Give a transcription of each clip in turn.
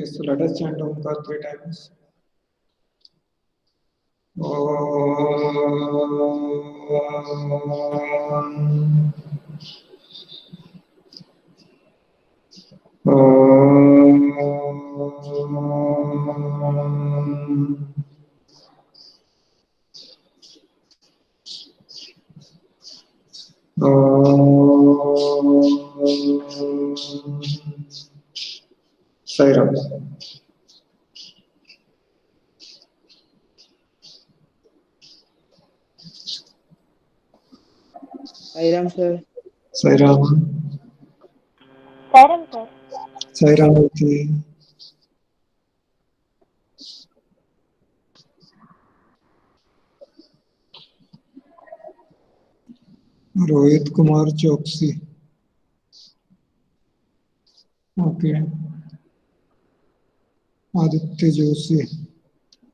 Okay, so let us chant Omkar 3 times. Sairam. Sairam sir. Sairam. Sairam, sir. Sairam. Rohit Kumar चौकसी. Okay. Aditya Joshi.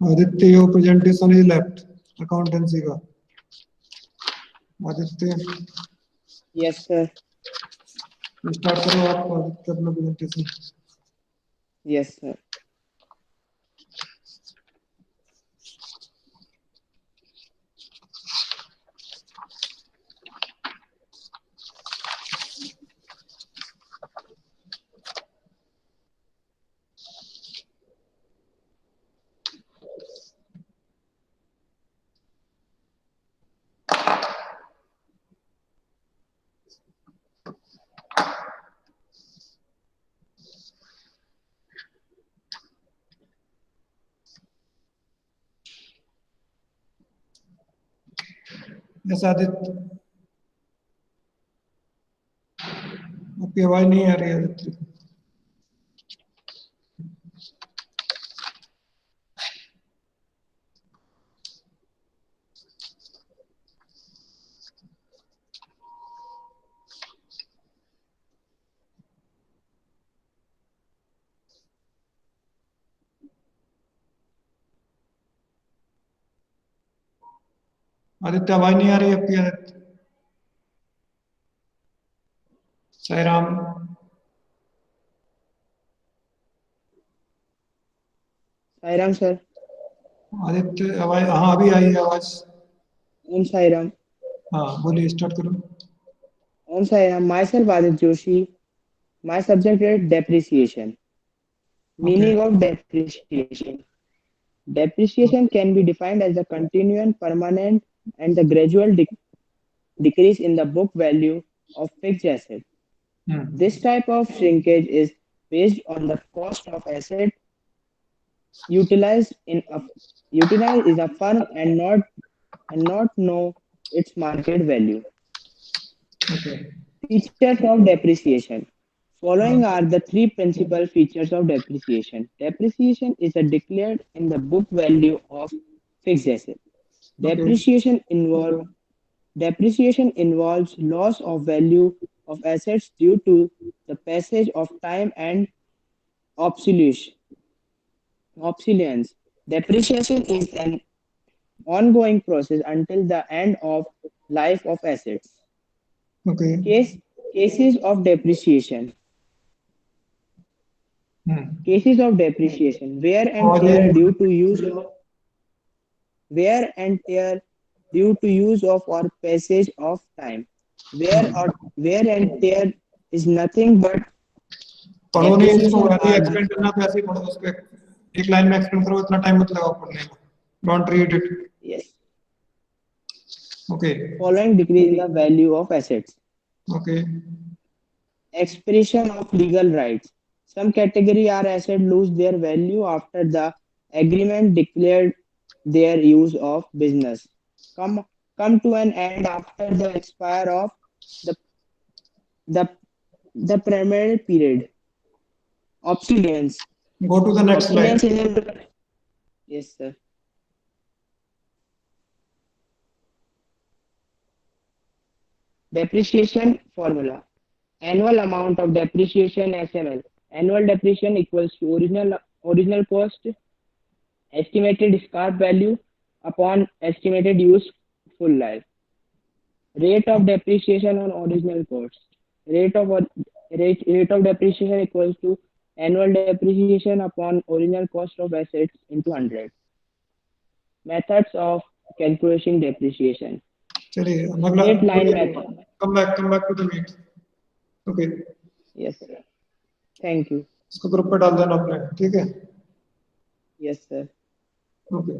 Aditya, your presentation is left. Accountancy का. Aditya, Yes sir. Start करो आप आदित्य अपना presentation. Yes sir. Yes, Aditya. आपकी आवाज नहीं आ रही आदित्य. आदित्य आवाज नहीं आ रही आपकी आदित्य. साईराम. Sairam sir. आदित्य आवाज, हाँ अभी आई आवाज. Om Sairam. हाँ बोलिए, स्टार्ट करो. Om Sairam. Myself Aditya Joshi. My subject is depreciation. Okay. Meaning of depreciation. Depreciation can be defined as the continuous, permanent, and the gradual decrease in the book value of fixed asset. This type of shrinkage is based on the cost of asset utilized in a firm and not know its market value. Okay. Features of depreciation. Following are the three principal features of depreciation. Depreciation is declared in the book value of fixed asset. Okay. Depreciation involves loss of value of assets due to the passage of time and obsolescence. Obsolescence. Depreciation is an ongoing process until the end of life of assets. Okay. Cases of depreciation. Cases of depreciation. Wear and tear due to use of or passage of time. Wear and tear is nothing but पढ़ो नहीं इसको, depreciation ऐसे ही are explain करना तो ऐसे ही पढ़ो उसको. एक लाइन में एक्सप्लेन करो, इतना टाइम मत लगाओ पढ़ने में. Don't read it. yes, okay. following decrease in the value of assets. Okay. Expression of legal rights. Some category are assets lose their value after the agreement declared their use of business. Come come to an end after the expire of the the the primary period. Obsolescence. Go to the next slide. Obsolescence is a yes sir. Depreciation formula. Annual amount of depreciation SML. Annual depreciation equals to original cost estimated scrap value upon estimated useful life. Rate of depreciation on original cost. Rate of depreciation equals to annual depreciation upon original cost of assets into 100. Methods of calculating depreciation. चलिए अगला Straight line method. come back to the meet. Okay, Yes, sir. Thank you. इसको group पे डाल देना अपने, ठीक है? Yes, sir. Okay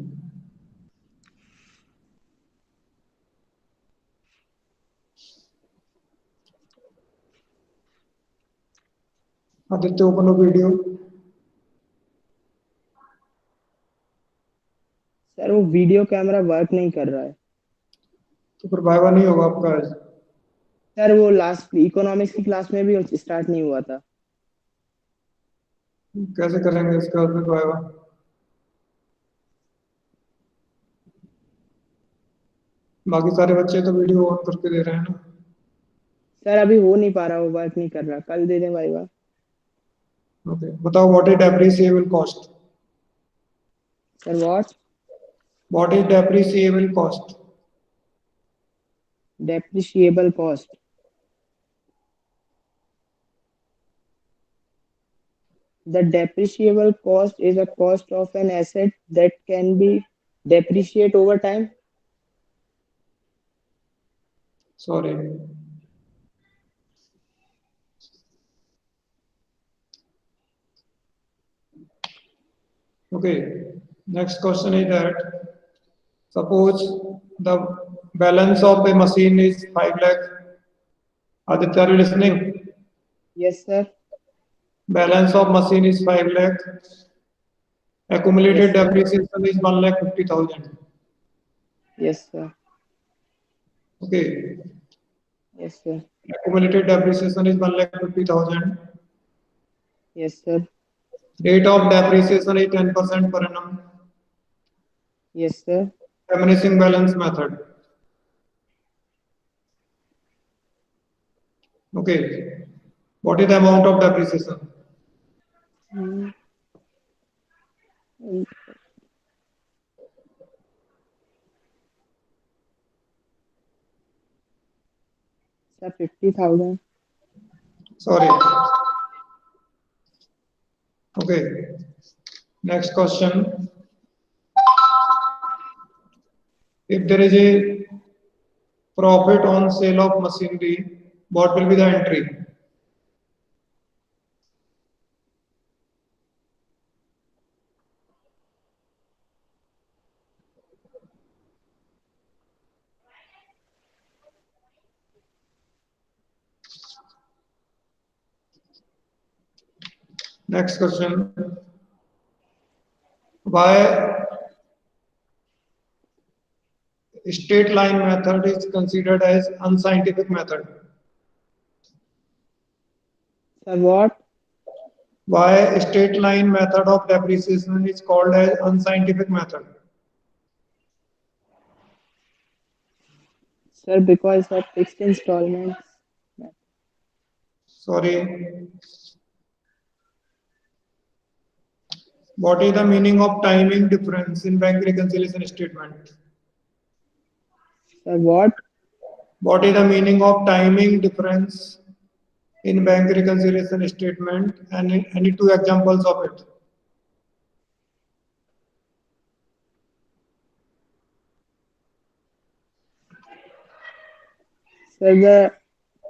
Aditya open video. Sir वो वीडियो कैमरा वर्क नहीं कर रहा है. तो फिर वाइवा नहीं होगा आपका आज. सर वो लास्ट इकोनॉमिक्स की क्लास में भी स्टार्ट नहीं हुआ था. कैसे करेंगे इसका फिर वाइवा? बाकी सारे बच्चे तो वीडियो ऑन करके दे रहे हैं ना. सर अभी हो नहीं पा रहा, वो वर्क नहीं कर रहा. कल दे दें वाइवा. ओके बताओ what is depreciable cost. Sir what is depreciable cost. depreciable cost. The depreciable cost is a cost of an asset that can be depreciate over time. Sorry. Okay, next question is that suppose the balance of a machine is 5 lakh. Aditya, are you listening? Yes, sir. Balance of machine is 5 lakh. Accumulated Yes, sir. depreciation is 1,50,000. Yes, sir. Okay. Yes, sir. Accumulated depreciation is 1,50,000. Yes, sir. Rate of depreciation is 10% per annum. Yes, sir. Diminishing balance method. Okay. What is the amount of depreciation? Sir, 50,000. Sorry. Okay. Next question. If there is a profit on sale of machinery, what will be the entry? Next question. Why straight line method is considered as unscientific method? Sir, what? Why straight line method of depreciation is called as unscientific method? Sir, because of fixed installments. Sorry. What is the meaning of timing difference in bank reconciliation statement? Sir, what? What is the meaning of timing difference in bank reconciliation statement and any two examples of it? Sir,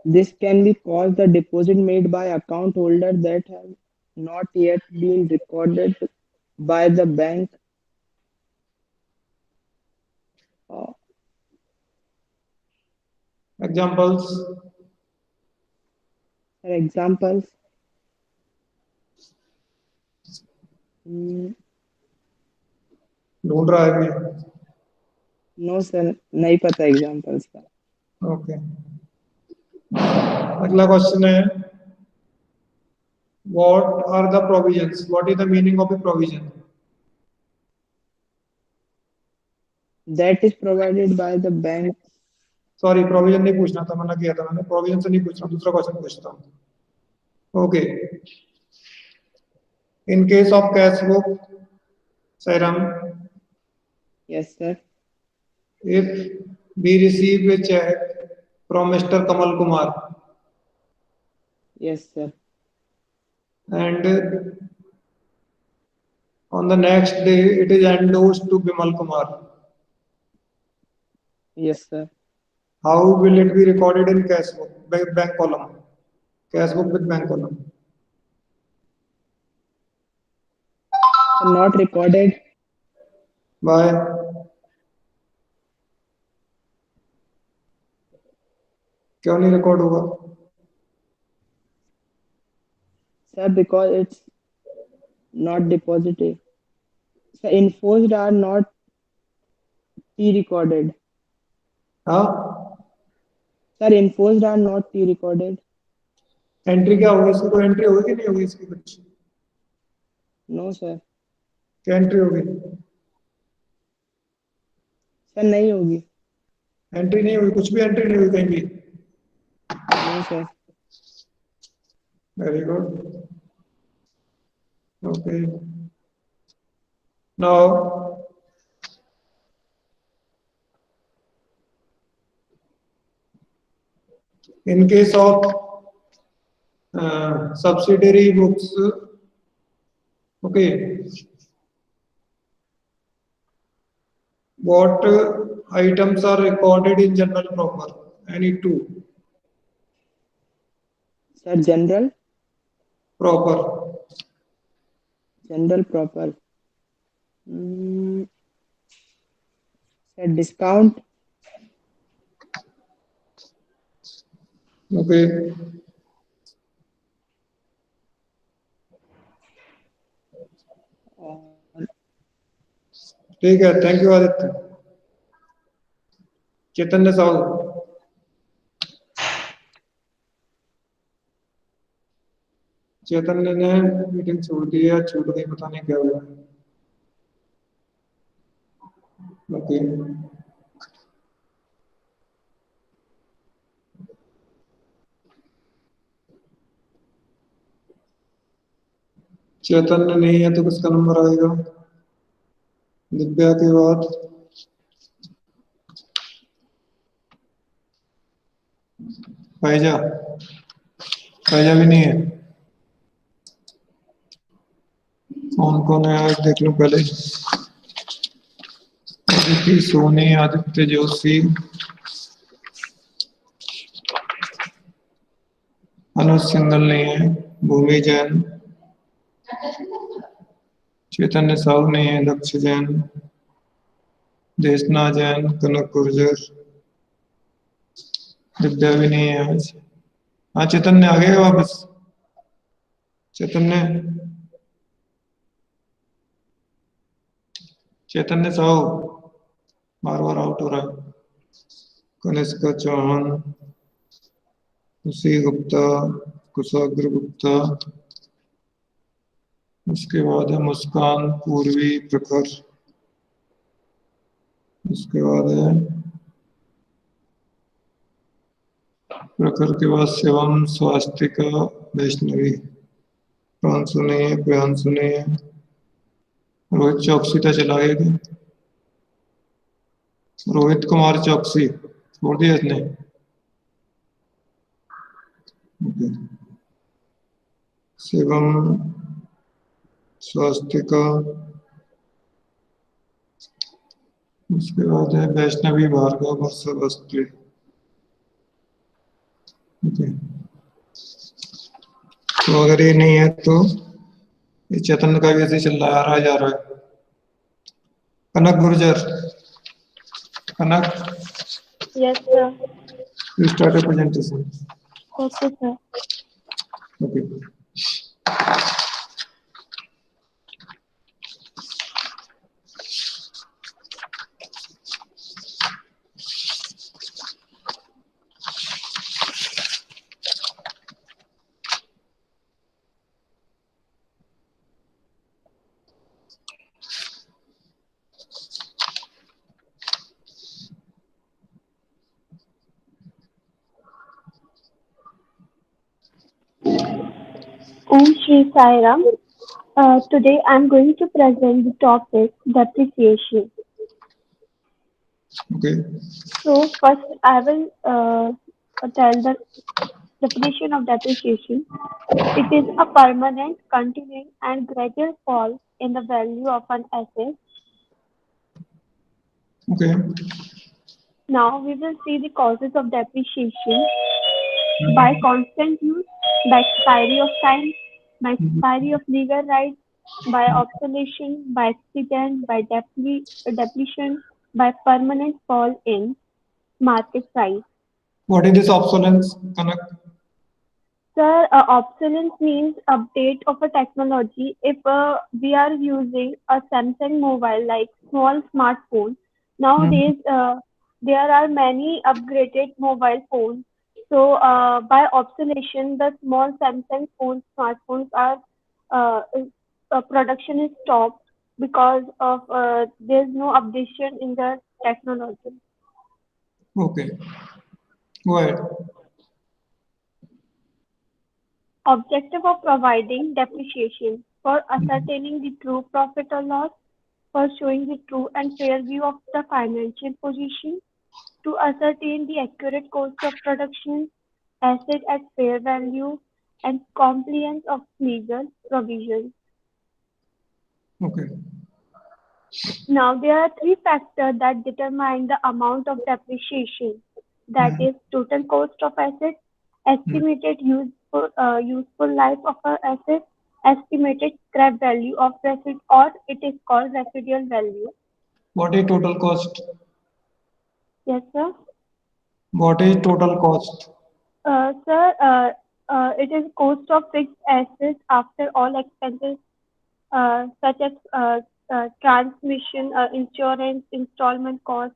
this can be caused the deposit made by account holder that have not yet been recorded by the bank. Examples. For examples, no ढूंढ रहा है भी. sir, नहीं पता examples का. Okay. अगला question है what are the provisions? What is the meaning of a provision? That is provided by the bank. Sorry provision नहीं पूछना था, मना किया था मैंने. प्रोविजन से नहीं पूछ रहा, दूसरा क्वेश्चन पूछता हूँ. Okay. In case of cash book, Sairam, Yes, sir. if we receive a check from Mr. Kamal Kumar, Yes, sir. and on the next day it is endorsed to Bimal Kumar. Yes, sir. How will it be recorded in cash book, bank column? Cash book with bank column. Not recorded. Why? क्यों नहीं record होगा? Sir, because it's not deposited. Sir, enforced are not T-recorded. हाँ, Sir, enforced are not T-recorded. Entry क्या होगी इसकी? कोई entry होगी कि नहीं होगी इसकी कुछ? No, sir. क्या एंट्री होगी? Sir, नहीं होगी. एंट्री नहीं हुई, कुछ भी एंट्री नहीं हुई कहीं भी. No, sir. Very good. Okay. Now, in case of subsidiary books, okay, what items are recorded in general proper? Any two? Sir, general Proper. proper. Mm, Sir, discount. Okay. ठीक है, थैंक यू आदित्य. चैतन्य साहू. चैतन्य ने meeting छोड़ दी है, छूट गई, पता नहीं क्या हुआ. ओके. चैतन्य नहीं है तो किसका नंबर आएगा? दिव्या के बाद फैजा. फैजा भी नहीं है. कौन कौन है आज देख लो पहले. आदित्य सोनी, आदित्य जोशी, अनुज सिंगल नहीं है, भूमि जैन, चैतन्य साहू नहीं है, दक्ष जैन, देशना जैन, कनक गुर्जर, दिव्या भी नहीं है आज. हाँ, चैतन्य आ गया वापस. चैतन्य, चैतन्य साहू बार बार आउट हो रहा है. कनिष्क चौहान, खुशी गुप्ता, कुशाग्र गुप्ता, उसके बाद है मुस्कान, पूर्वी, प्रखर, उसके बाद है प्रखर के बाद शिवम, स्वास्तिका, वैष्णवी. प्रांशु नहीं है, प्रियांशु नहीं है. रोहित चौकसी तो चला गया क्या? रोहित कुमार चौकसी छोड़ दिया इसने. शिवम, स्वास्तिका, उसके बाद है वैष्णवी, भार्गव, वर्षा, बस्त्री. तो अगर ये नहीं है तो ये चैतन्य का भी ऐसे चल रहा है, आ रहा है, जा रहा है. कनक गुर्जर. कनक, Yes, sir. you start a presentation. Okay, sir. Okay. Om Shri Sai Ram. Today I'm going to present the topic depreciation. Okay. So first I will tell the definition of depreciation. It is a permanent, continuing, and gradual fall in the value of an asset. Okay. Now we will see the causes of depreciation by constant use, by expiry of time, by expiry of legal rights, by obsolescence, by accident, by depletion, by permanent fall in market price. What is this obsolescence, Kanak? Sir, obsolescence means update of a technology. If we are using a Samsung mobile like small smartphone, nowadays there are many upgraded mobile phones. So by obsolescence, the small Samsung phones, smartphones are production is stopped because of there's no updation in the technology. Okay. Go ahead. Objective of providing depreciation for ascertaining the true profit or loss, for showing the true and fair view of the financial position, to ascertain the accurate cost of production, asset at fair value, and compliance of legal provisions. Okay. Now, there are three factors that determine the amount of depreciation. That is total cost of asset, estimated useful life of an asset, estimated scrap value of the asset, or it is called residual value. What is total cost? Yes, sir. What is total cost? Sir, it is cost of fixed assets after all expenses such as transmission, insurance, installment cost.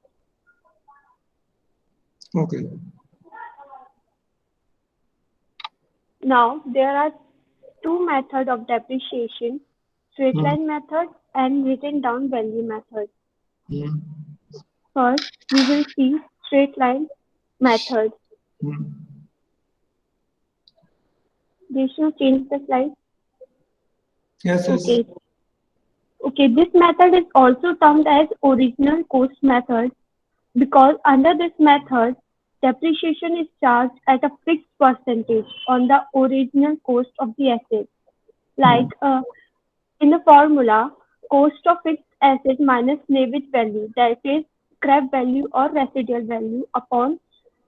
Okay. Now, there are two methods of depreciation, straight line method and written down value method. First, we will see straight line method. Deshu, change the slide. Yes, yes. Okay. Okay, this method is also termed as original cost method because under this method, depreciation is charged at a fixed percentage on the original cost of the asset. Like in the formula, cost of fixed asset minus salvage value, that is scrap value or residual value upon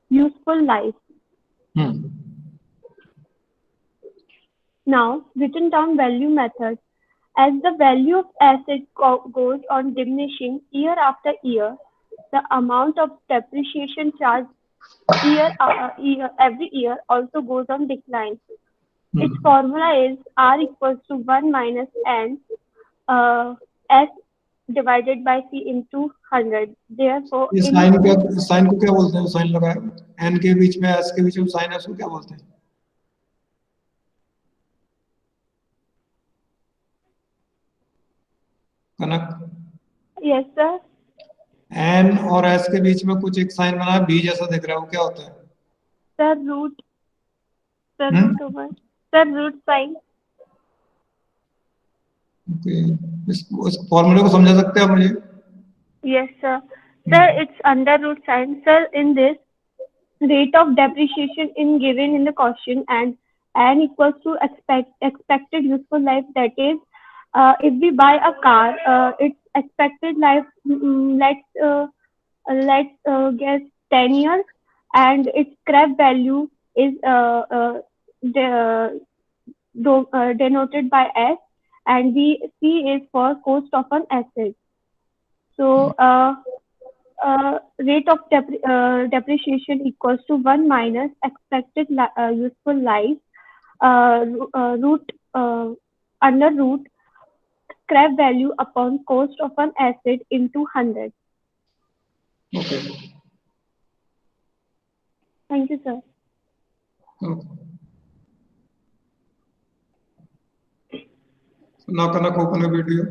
useful life. Now, written down value method. As the value of asset goes on diminishing year after year, the amount of depreciation charged every year also goes on decline. Its formula is R equals to 1 minus N S divided by C into 100. Therefore, ये sign को क्या बोलते हैं? Sign लगाया n के बीच में s के बीच में साइन है, उसको क्या बोलते हैं? कनक? Yes, sir. n और s के बीच में कुछ एक साइन बना है, b जैसा दिख रहा है, वो क्या होता है? Sir, root. Sir, root over. Sir, root sign. Okay. इस फॉर्मूले को समझा सकते हैं आप मुझे? Yes, sir. Sir, it's under root sign. Sir, in this, rate of depreciation in given in the question and n equals to expected useful life. That is, if we buy a car, its expected life, let's guess 10 years, and its scrap value is denoted by S, and C is for cost of an asset. So, rate of depreciation equals to 1 minus expected useful life under root scrap value upon cost of an asset into 100. Okay. Thank you, sir. Okay. So now Kanak, open a video.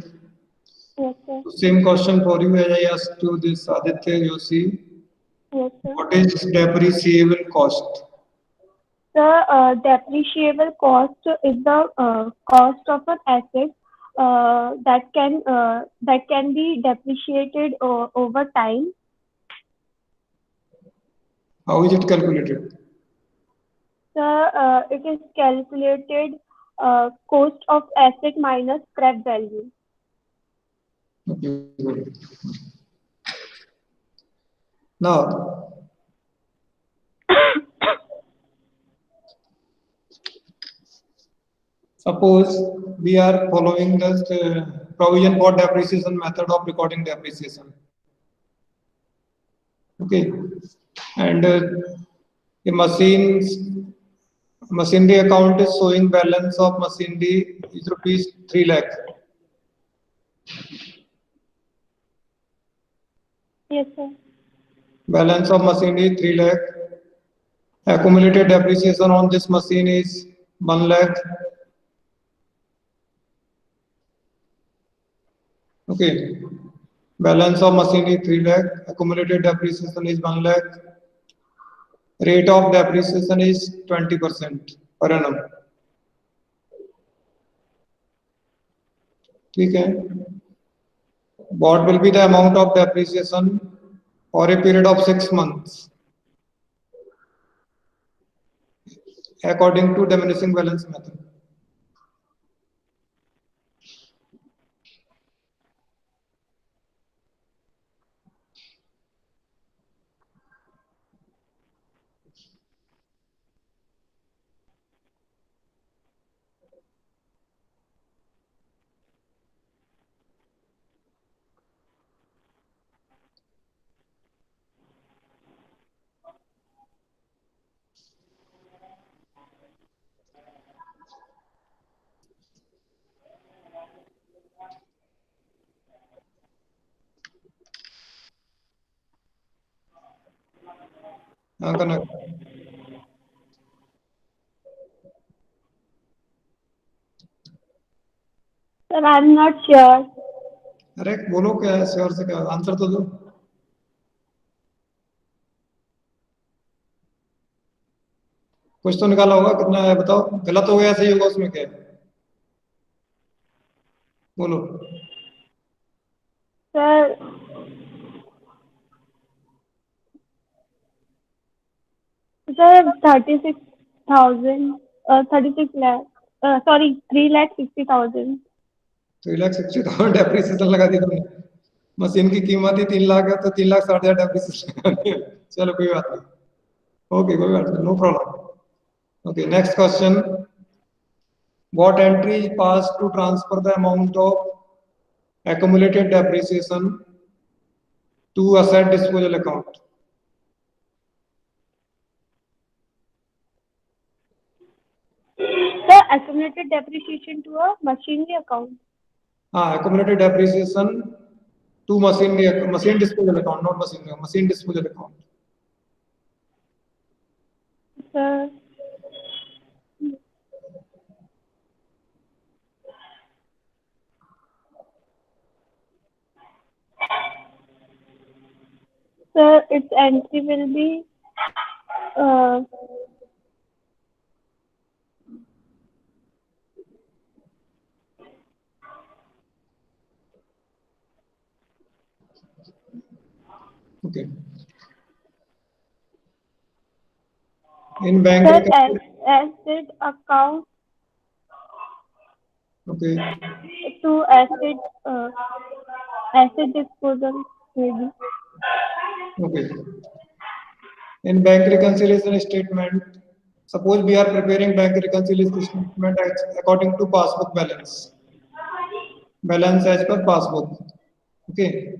Yes, sir. Same question for you as I asked to this Aditya Yosi. Yes, sir. What is depreciable cost? The depreciable cost is the cost of an asset that can be depreciated over time. How is it calculated? Sir, it is calculated cost of asset minus scrap value. Okay, good. Now, suppose we are following the provision for depreciation method of recording depreciation. Okay, and the machinery account is showing balance of machinery is rupees 3 lakh. Yes, sir. Balance of machinery 3 lakh. Accumulated depreciation on this machine is 1 lakh. Okay. Balance of machinery 3 lakh. Accumulated depreciation is 1 lakh. Rate of depreciation is 20% per annum. ठीक है. What will be the amount of depreciation for a period of 6 months according to diminishing balance method? Kanak. Sir, I'm not sure. अरे बोलो क्या है sure से क्या answer तो दो. कुछ तो निकाला होगा कितना है बताओ. गलत हो गया सही होगा उसमें क्या है बोलो. Sir, sir, 36,000, 36 lakh. Sorry, 3,60,000. 3,60,000 depreciation लगा दी तुमने. मशीन की कीमत ही 3 लाख है तो 3,60,000 डेप्रिसिएशन लगा दी. चलो कोई बात नहीं. ओके कोई बात नहीं. No problem. Okay next question. What entry is passed to transfer the amount of accumulated depreciation to asset disposal account? Sir, accumulated depreciation to a machinery account. Accumulated depreciation to machine disposal account, not machine disposal account. Sir, sir, its entry will be uh, Okay. In bank. sir, asset account Okay. to asset disposal maybe. Okay. In bank reconciliation statement, suppose we are preparing bank reconciliation statement according to passbook balance. Balance as per passbook. Okay.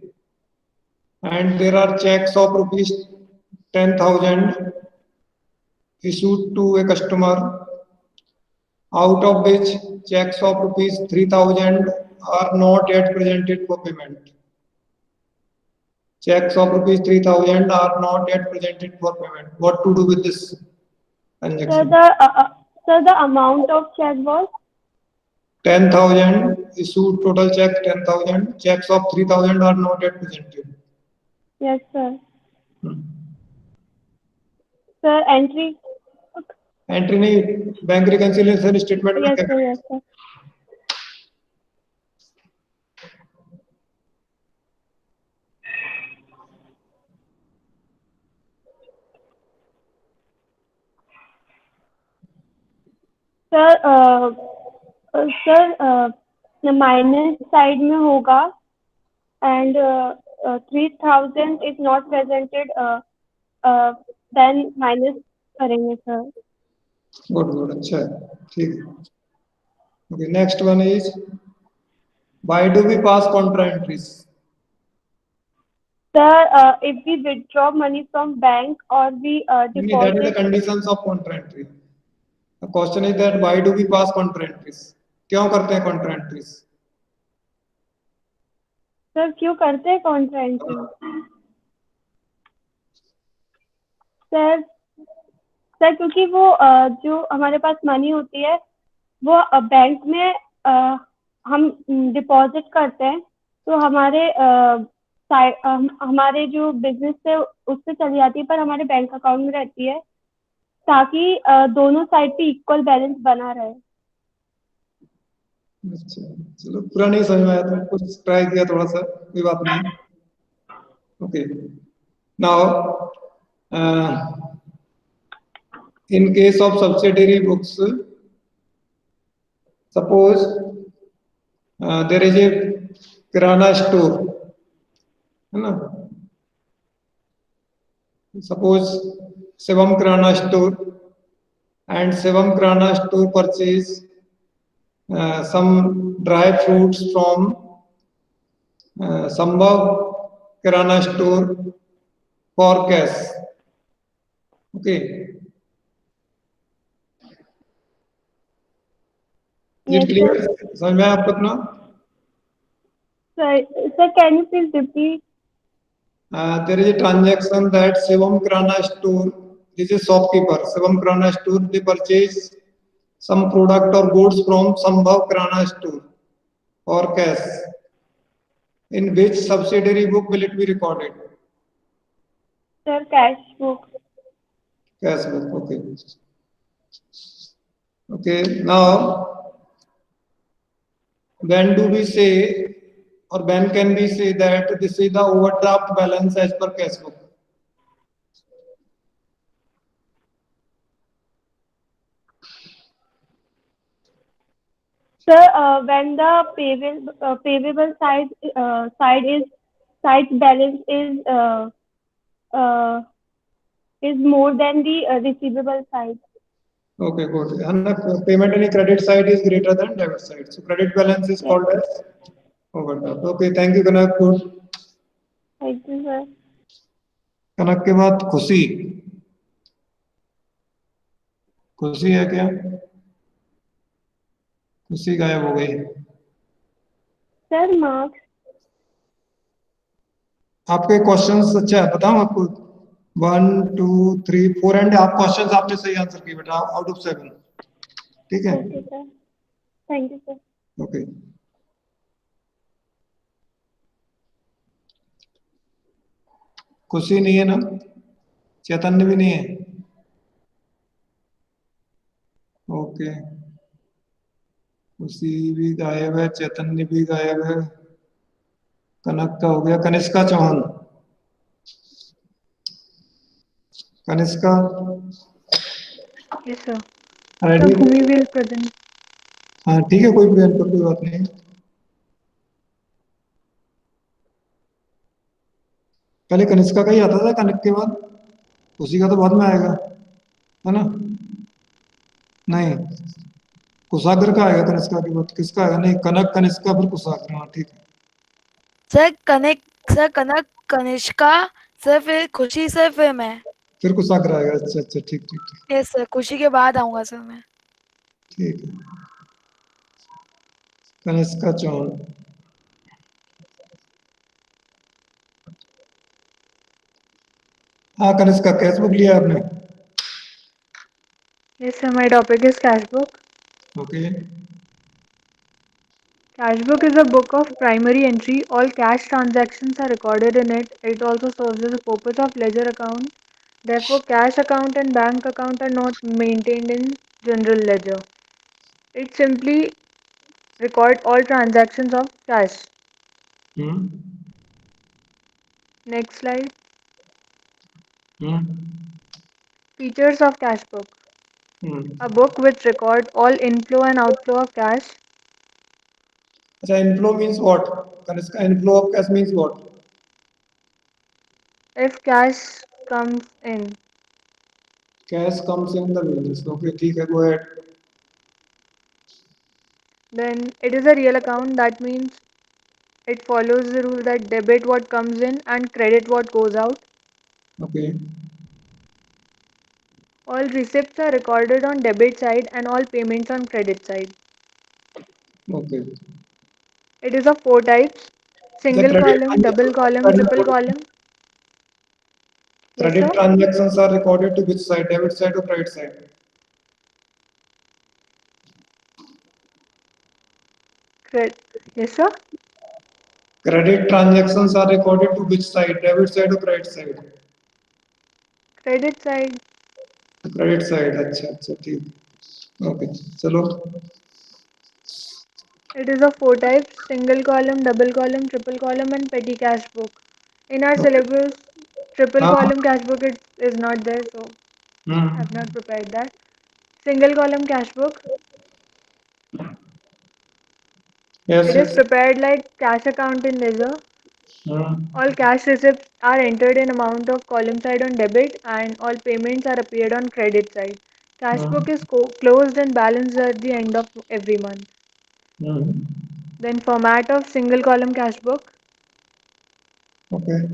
And there are checks of rupees 10,000 issued to a customer, out of which checks of rupees 3,000 are not yet presented for payment. Checks of rupees 3,000 are not yet presented for payment. What to do with this transaction? Sir, the amount of check was 10,000 issued, total check 10,000. Checks of 3,000 are not yet presented. yes, sir. Sir, entry. Entry नहीं bank reconciliation statement में Yes, क्या sir. Yes, sir. Sir minus side में होगा and 3000 is not presented then minus करेंगे sir. Good good, अच्छा है, ठीक है. Okay, next one is why do we pass contra entries? Sir, if we withdraw money from bank or we That is the deposit, conditions of contra entry. The question is that why do we pass contra entries? क्यों करते हैं contra entries? Sir क्यों करते हैं Contra entry? Sir sir क्योंकि वो जो हमारे पास मनी होती है वो बैंक में हम डिपॉजिट करते हैं तो हमारे जो बिजनेस है उससे चली जाती है पर हमारे बैंक अकाउंट में रहती है ताकि दोनों साइड पे इक्वल बैलेंस बना रहे. अच्छा, चलो पूरा नहीं समझ में आया तो कुछ ट्राई किया थोड़ा सा, कोई बात नहीं. Okay, now in case of subsidiary books, suppose there is a kirana store, है ना? Suppose Shivam Kirana store, and Shivam Kirana store purchase some dry fruits from Sambhav Kirana store for cash. Okay. Is it clear? समझ में आया आपको इतना? Sir, can you please repeat? There is a transaction that Shivam Kirana store, this is shopkeeper, Shivam Kirana store, they purchase some product or goods from Sambhav Kirana store or cash. In which subsidiary book will it be recorded? Sir, cash book. Cash book, okay. Okay, now when do we say or when can we say that this is the overdraft balance as per cash book? Sir, when the payable side balance is more than the receivable side. Okay, good. And the payment any credit side is greater than debit side. So credit balance is called as overdraft. Okay, thank you, Kanak. Good. Thank you, sir. कनक के बाद खुशी. खुशी है क्या? खुशी गायब हो गई. Sir, marks. आपके क्वेश्चंस अच्छा है, बताऊं आपको? 1 2 3 4 एंड आप क्वेश्चंस आपने सही आंसर किए बेटा, आउट ऑफ 7. ठीक है? Okay, sir. Thank you, sir. Okay. खुशी नहीं है ना? चैतन्य भी नहीं है? ओके, खुशी भी गायब है, चैतन्य भी गायब है. कनक का हो गया. Kanishka Chauhan. Kanishka Yes, sir. Ready? So Bhumi will present. हाँ ठीक है, कोई प्रेम पर कोई बात नहीं. पहले कनिष्का का ही आता था, कनक के बाद उसी का तो बाद में आएगा, है ना? नहीं, कुशाग्र का आएगा कनिष्का के बाद. किसका आएगा? नहीं, कनक कनिष्का फिर कुशाग्र. हाँ ठीक है. सर कनक कनिष्का सर फिर खुशी सर फिर मैं. फिर कुशाग्र आएगा. अच्छा अच्छा, ठीक ठीक ठीक. यस सर, खुशी के बाद आऊंगा सर मैं. ठीक है. कनिष्का चौहान. हाँ कनिष्का, कैश बुक लिया आपने? Yes, sir. My topic is cash book. Okay. Cash book is a book of primary entry. All cash transactions are recorded in it. It also serves as a purpose of ledger account. Therefore, cash account and bank account are not maintained in general ledger. It simply records all transactions of cash. Next slide. Features of cash book. A book which records all inflow and outflow of cash. अच्छा, inflow means what? Kaniska, inflow of cash means what? If cash comes in. Cash comes in the business. Okay, ठीक है, go ahead. Then it is a real account. That means it follows the rule that debit what comes in and credit what goes out. Okay. All receipts are recorded on debit side and all payments on credit side. Okay. It is of 4 types: single credit column, double column, triple column. Yes, Credit sir. transactions are recorded to which side, debit side or credit side? Yes, sir. Credit transactions are recorded to which side, debit side or credit side? Credit side. Credit side. अच्छा अच्छा ठीक. Okay, चलो. It is of 4 types: single column, double column, triple column, and petty cash book. In our syllabus, triple हाँ. column cash book is not there, so I have not prepared that. Single column cash book. Yes, It is yes. prepared like cash account in ledger. All cash receipts are entered in amount of column side on debit and all payments are appeared on credit side. Cash book is closed and balanced at the end of every month. Then format of single column cash book. Okay.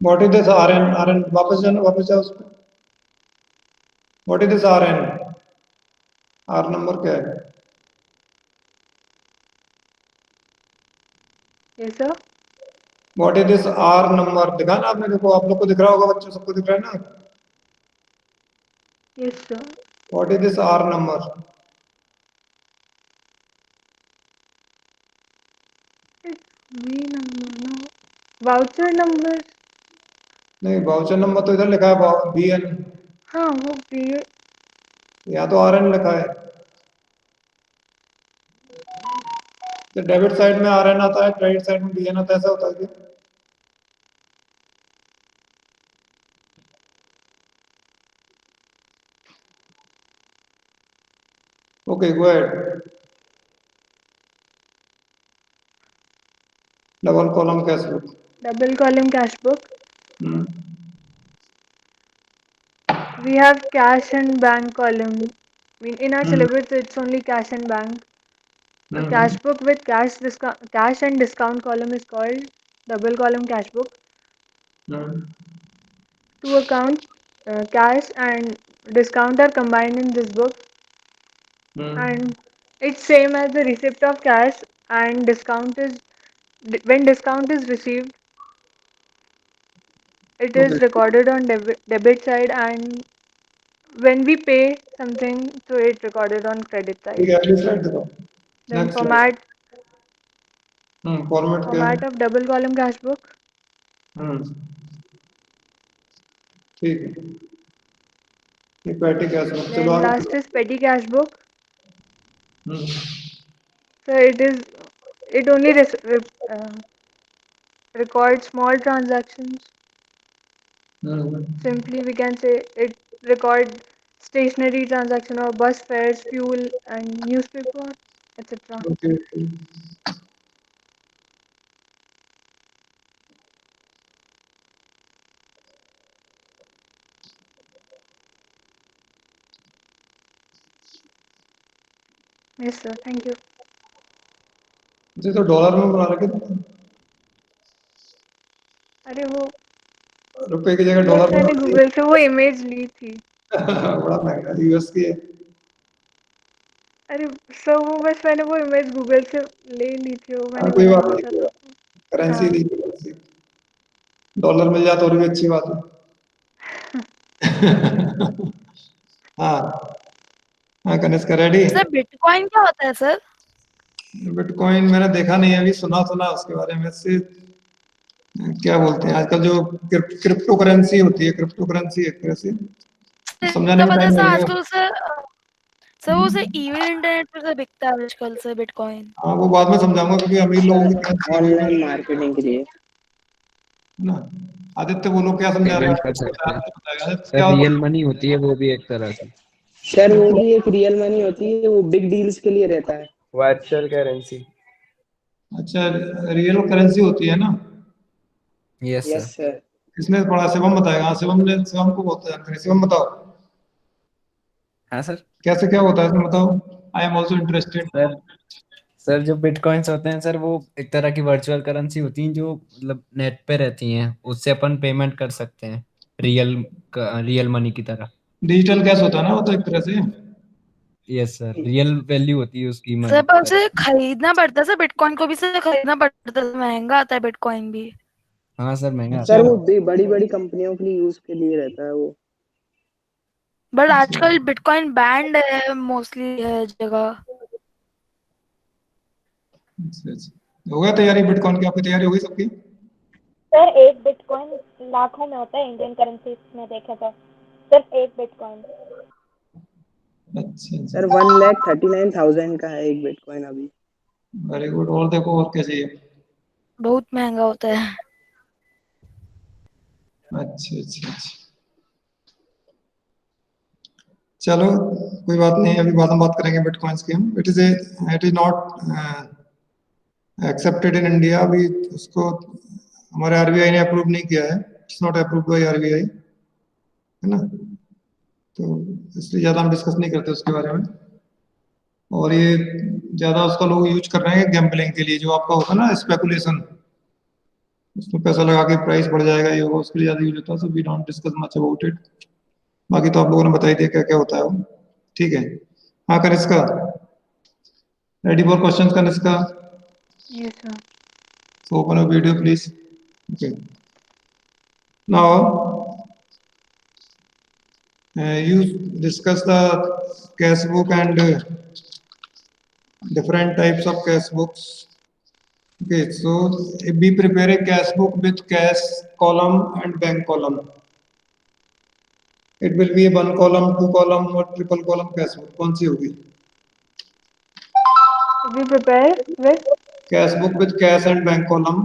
What is this RN? RN वापस जाओ उस पे. What is this RN? R number क्या है? Yes, sir. What is this R number? दिखा ना आपने, देखो आप लोग को दिख रहा होगा, बच्चों सबको दिख रहा है ना? Yes, sir. What is this R number? It's V number, no. Voucher number. नहीं, वाउचर नंबर तो इधर लिखा है BN. हाँ वो V. यहाँ तो RN लिखा है. तो डेबिट साइड में RN आता है, क्रेडिट साइड में BN आता है, ऐसा होता है क्या? Okay, go ahead. Double column cash book. Double column cash book. We have cash and bank column. I mean, in our syllabus, it's only cash and bank. A cash book with cash and discount column is called double column cash book. Two accounts, cash and discount are combined in this book. And it's same as the receipt of cash and discount is, when discount is received, it is recorded on debit side, and when we pay something, so it's recorded on credit side. ठीक है, अगली slide दिखाओ. Then Next slide. format format of double column cash book. ठीक है. ये petty cash book. Then चलो आगे. last is petty cash book. So it only records small transactions. Simply we can say it records stationery transaction or bus fares, fuel and newspaper, etc. Okay. Yes, sir. Thank you. जी, तो dollar में बना रखे थे. अरे वो रुपए की जगह बस डॉलर मैंने बना दिए. गूगल से वो इमेज ली थी. बड़ा महंगा, यूएस की है. अरे सर वो बस मैंने वो इमेज गूगल से ले ली थी, वो मैंने कोई बना बात लिया नहीं, था. कोई तो बात. करेंसी हाँ. नहीं, करेंसी. डॉलर मिल जाए तो और भी अच्छी बात है. हाँ हाँ, कनिष्का रेडी. सर बिटकॉइन क्या होता है सर? बिटकॉइन मैंने देखा नहीं है, अभी सुना उसके बारे में. से क्या बोलते हैं आजकल जो क्रिप्टो करेंसी होती है, क्रिप्टो करेंसी एक तरह से. समझाने तो में पता है टाइम सर लगेगा. आजकल सर वो सर इवन इंटरनेट पर सर बिकता है आजकल सर बिटकॉइन. हाँ, वो बाद में समझाऊंगा, क्योंकि अमीर लोगों की करेंसी है ऑनलाइन मार्केटिंग के लिए. ना. आदित्य बोलो क्या समझा रहे पेमेंट हैं कर सकते हैं आदित्य बताएगा। आदित्य सर। क्या होता रियल मनी होती है वो भी एक तरह से। सर वो भी एक रियल मनी होती है, वो बिग डील्स के लिए रहता है। Virtual currency. है? अच्छा, रियल करेंसी होती है ना। Yes yes sir. सर। किसने पढ़ा? शिवम बताएगा। हाँ, शिवम को बहुत जानकारी। शिवम बताओ हाँ सर। कैसे क्या होता है इसमें, बताओ। I am also interested. Sir sir जो बिटकॉइंस होते हैं सर, वो एक तरह की वर्चुअल करेंसी होती हैं जो मतलब नेट पे रहती हैं, उससे अपन पेमेंट कर सकते हैं रियल रियल मनी की तरह। डिजिटल कैश होता है ना वो तो एक तरह से। यस सर, रियल वैल्यू होती है उसकी सर मनी की पर तरह। उसे खरीदना पड़ता है सर, बिटकॉइन को भी सर खरीदना पड़ता है, महंगा आता है बिटकॉइन भी। हाँ सर, महंगा आता अच्छा सर है। वो बड़ी बड़ी कंपनियों के लिए यूज के लिए रहता है वो। बट अच्छा आजकल बिटकॉइन बैंड है मोस्टली है जगह। अच्छा अच्छा। हो गया तैयारी बिटकॉइन की? आपकी तैयारी हो गई सबकी? सर एक बिटकॉइन लाखों में होता है इंडियन करेंसी में देखे तो, सिर्फ एक बिटकॉइन। अच्छा सर अच्छा। 1,39,000 का है एक बिटकॉइन अभी। Very good. और देखो और क्या चाहिए? बहुत महंगा होता है। अच्छा अच्छा अच्छा। चलो कोई बात नहीं, अभी बाद में बात करेंगे बिटकॉइंस की हम। It is not accepted in India अभी। उसको हमारे आरबीआई ने अप्रूव नहीं किया है। It's not approved by RBI, है ना। तो इसलिए ज़्यादा हम डिस्कस नहीं करते उसके बारे में। और ये ज़्यादा उसका लोग यूज कर रहे हैं गैम्बलिंग के लिए, जो आपका होता है ना स्पेकुलेशन, उसमें पैसा लगा के प्राइस बढ़ जाएगा, ये होगा, उसके लिए ज़्यादा यूज होता है। So we don't discuss much about it. बाकी तो आप लोगों ने बताई दिया क्या क्या होता है वो। ठीक है। हाँ Kanishka, ready for question Kanishka? Yes, sir. So open a video please. Okay. Now you discuss the cash book and different types of cash books. Okay, so we prepare a cash book with cash column and bank column. It will be a one column, two column or triple column cash book. कौन सी होगी? If we prepare with Cash book with cash and bank column.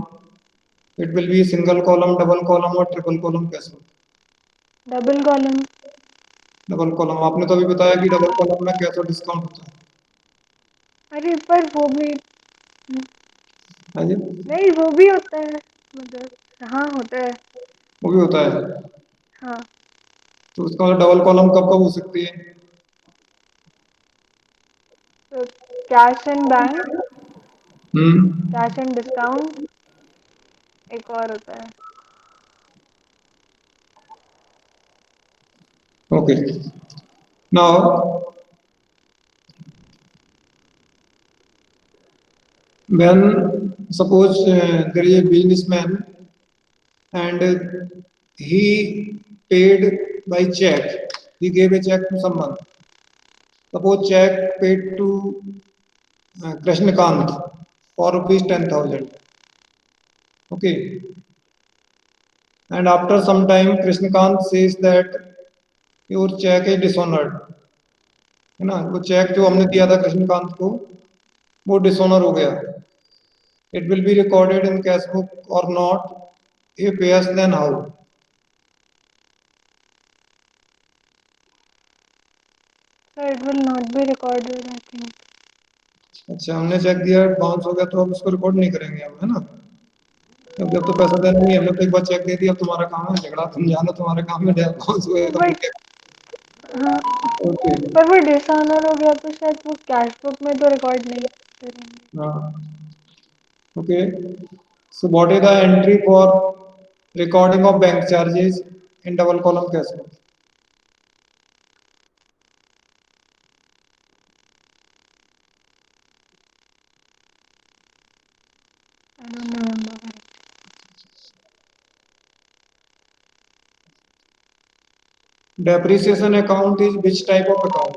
It will be single column, double column or triple column cash book. double column. Double column. आपने तो अभी बताया कि double column में cash और discount होता है। अरे पर वो भी हाँ जी, नहीं, वो भी होता है, मतलब हाँ होता है। वो भी होता है। हाँ, तो उसका डबल कॉलम कब कब हो सकती है? तो cash and bank, hmm. Cash and discount, एक और होता है। Okay. Now when suppose there is a businessman and he paid by check. He gave a check to someone. Suppose check paid to Krishnakant for rupees 10,000. Okay. And after some time, Krishnakant says that your check is dishonored. है ना, वो check जो हमने दिया था कृष्णकांत को वो dishonour हो गया। It will be recorded in cash book और not? If yes then how? Sir it will not be recorded I think. अच्छा, हमने चेक दिया बाउंस हो गया तो अब उसको रिकॉर्ड नहीं करेंगे हम, है ना। अब जब तो पैसा देना नहीं, हमने तो एक बार चेक दे दिया। अब तुम्हारा काम है झगड़ा, तुम जानो, तुम्हारे काम में बाउंस हुए तो बट हाँ, ओके। पर वो डिसऑनर हो गया तो शायद वो कैश बुक में तो रिकॉर्ड नहीं करेंगे। हाँ okay. So what is the entry for recording of bank charges in double column cash book? I don't remember. Depreciation account is which type of account?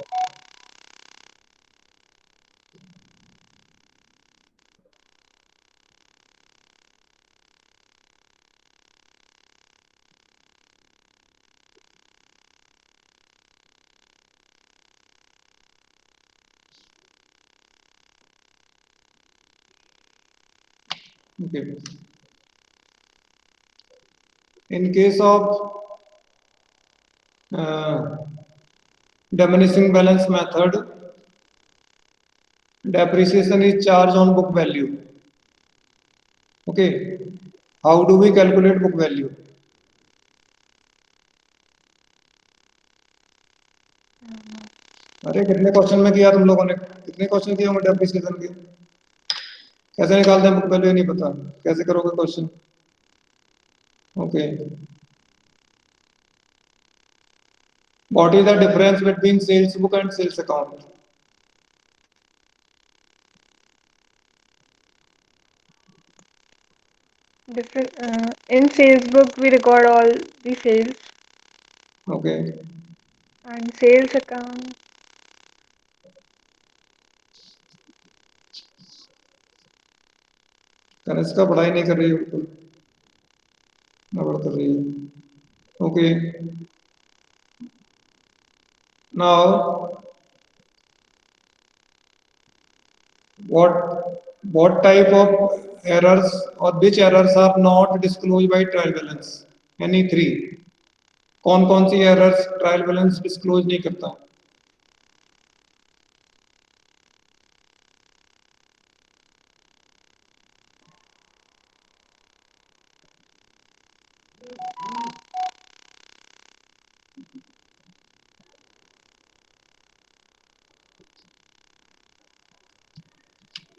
Okay. In case of diminishing balance method, depreciation is charged on book value. Okay, how do we calculate book value? अरे कितने question में किया तुम लोगों ने? कितने question किए होंगे डेप्रिसिएशन के? कैसे निकालते हैं बुक वैल्यू? नहीं पता, कैसे करोगे question? Okay, what is the difference between sales book and sales account? In sales book, we record all the sales, okay, and sales account. Kanishka पढ़ाई नहीं कर रही है बिल्कुल, गड़बड़ कर रही है. Okay, now what type of errors or which errors are not disclosed by trial balance? Any three. कौन कौन सी एरर्स ट्रायल बैलेंस डिस्क्लोज नहीं करता?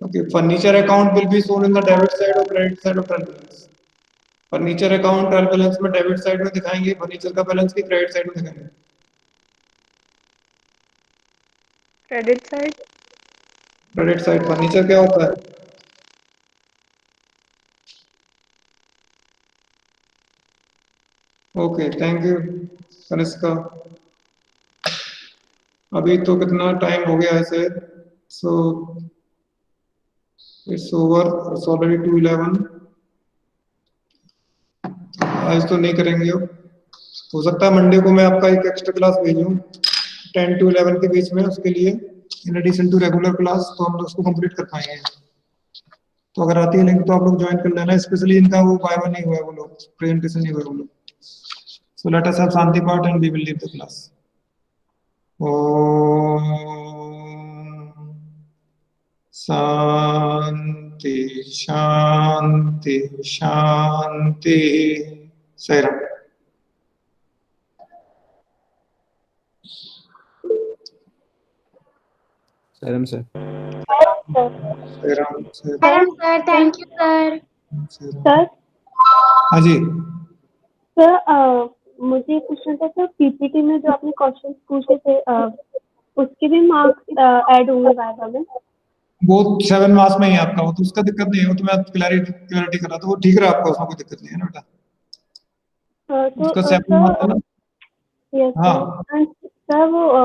Okay, furniture account will be shown in the debit side or credit side of trial balance. Furniture account trial balance में debit side में दिखाएंगे, furniture का balance की credit side में दिखाएंगे. Credit side. Credit side furniture क्या होता है? Okay, thank you Kanishka. अभी तो कितना टाइम हो गया है? So it's over, it's already 2:11. आज तो नहीं करेंगे. हो सकता है मंडे को मैं आपका एक एक्स्ट्रा क्लास भेजूं 10 to 11 के बीच में, उसके लिए in addition to regular class, तो हम लोग उसको कंप्लीट कर पाएंगे. तो अगर आती है लिंक तो आप लोग ज्वाइन कर लेना, स्पेशली इनका वो वाइवा नहीं हुआ है, वो लोग प्रेजेंटेशन नहीं हुआ है वो लोग. So let us have shanti path and we will leave the class. ओम शांति शांति शांति. Sairam. Sir sir Sairam sir thank you sir. Sir हाँ जी. सर मुझे पूछना था सर, पीपीटी में जो आपने क्वेश्चन पूछे थे उसके भी मार्क्स ऐड होंगे वाइवा में? वो 7 मार्क्स में ही आपका, वो तो उसका दिक्कत नहीं है, वो तो मैं क्लैरिटी कर रहा था, वो ठीक रहा आपका, उसमें कोई दिक्कत नहीं है ना बेटा. तो उसका 7 मार्क्स है ना. यस हाँ. सर, वो